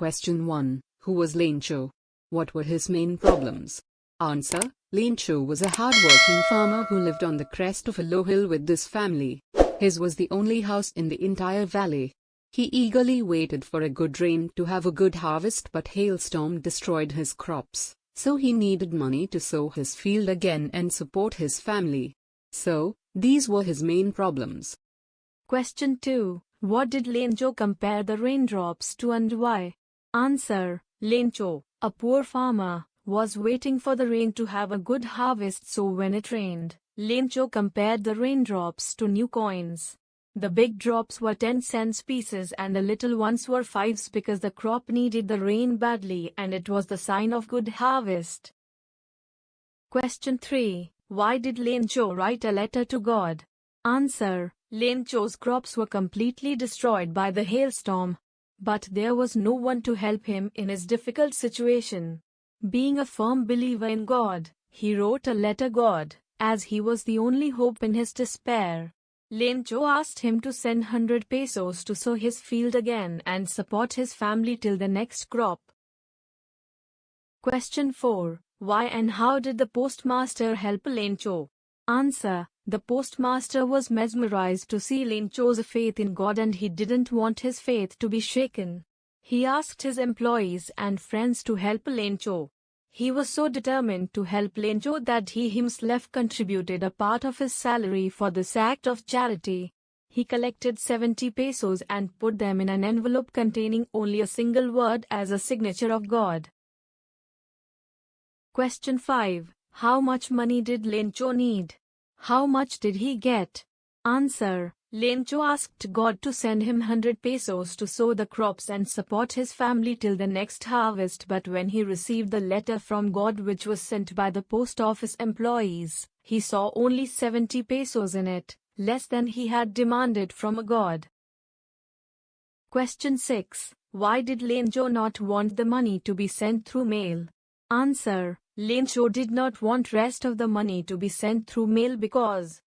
Question 1. Who was Lencho? What were his main problems? Answer. Lencho was a hard-working farmer who lived on the crest of a low hill with his family. His was the only house in the entire valley. He eagerly waited for a good rain to have a good harvest, but hailstorm destroyed his crops, so he needed money to sow his field again and support his family. So, these were his main problems. Question 2. What did Lencho compare the raindrops to and why? Answer. Lencho, a poor farmer, was waiting for the rain to have a good harvest, so when it rained, Lencho compared the raindrops to new coins. The big drops were 10-cent pieces and the little ones were 5s because the crop needed the rain badly and it was the sign of good harvest. Question 3. Why did Lencho write a letter to God? Answer. Lencho's crops were completely destroyed by the hailstorm, but there was no one to help him in his difficult situation. Being a firm believer in God, he wrote a letter to God, as he was the only hope in his despair. Lencho asked him to send 100 pesos to sow his field again and support his family till the next crop. Question 4. Why and how did the postmaster help Lencho? Answer. The postmaster was mesmerized to see Lencho's faith in God and he didn't want his faith to be shaken. He asked his employees and friends to help Lencho. He was so determined to help Lencho that he himself contributed a part of his salary for this act of charity. He collected 70 pesos and put them in an envelope containing only a single word as a signature of God. Question 5. How much money did Lencho need? How much did he get? Answer. Lencho asked God to send him 100 pesos to sow the crops and support his family till the next harvest, but when he received the letter from God which was sent by the post office employees, he saw only 70 pesos in it, less than he had demanded from God. Question 6. Why did Lencho not want the money to be sent through mail? Answer. Lencho did not want rest of the money to be sent through mail because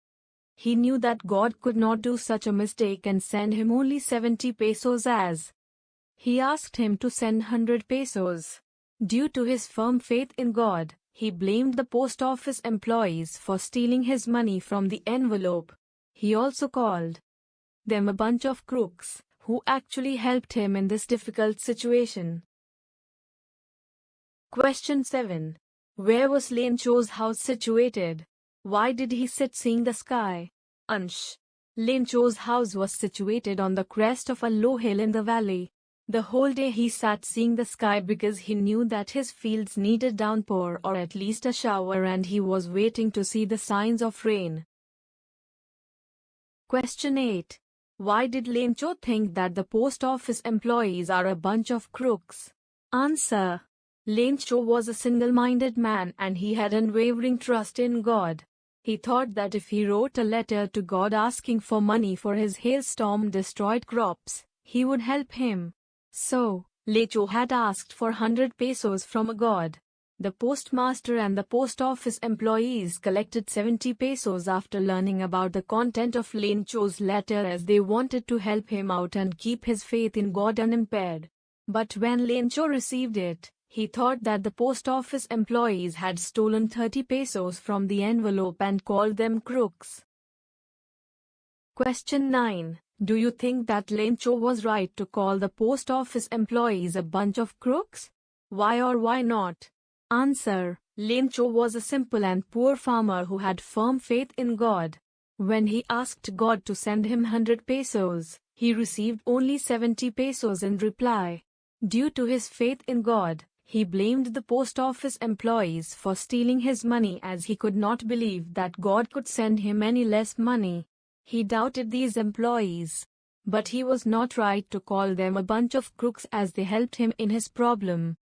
he knew that God could not do such a mistake and send him only 70 pesos as he asked him to send 100 pesos. Due to his firm faith in God, he blamed the post office employees for stealing his money from the envelope. He also called them a bunch of crooks, who actually helped him in this difficult situation. Question 7. Where was Lencho's house situated? Why did he sit seeing the sky? Ansh. Lencho's house was situated on the crest of a low hill in the valley. The whole day he sat seeing the sky because he knew that his fields needed downpour or at least a shower, and he was waiting to see the signs of rain. Question 8. Why did Lencho think that the post office employees are a bunch of crooks? Answer. Lencho was a single-minded man and he had unwavering trust in God. He thought that if he wrote a letter to God asking for money for his hailstorm-destroyed crops, he would help him. So, Lencho had asked for 100 pesos from God. The postmaster and the post office employees collected 70 pesos after learning about the content of Lencho's letter, as they wanted to help him out and keep his faith in God unimpaired. But when Lencho received it, he thought that the post office employees had stolen 30 pesos from the envelope and called them crooks. Question 9. Do you think that Lencho was right to call the post office employees a bunch of crooks? Why or why not? Answer. Lencho was a simple and poor farmer who had firm faith in God. When he asked God to send him 100 pesos, he received only 70 pesos in reply. Due to his faith in God, he blamed the post office employees for stealing his money, as he could not believe that God could send him any less money. He doubted these employees. But he was not right to call them a bunch of crooks, as they helped him in his problem.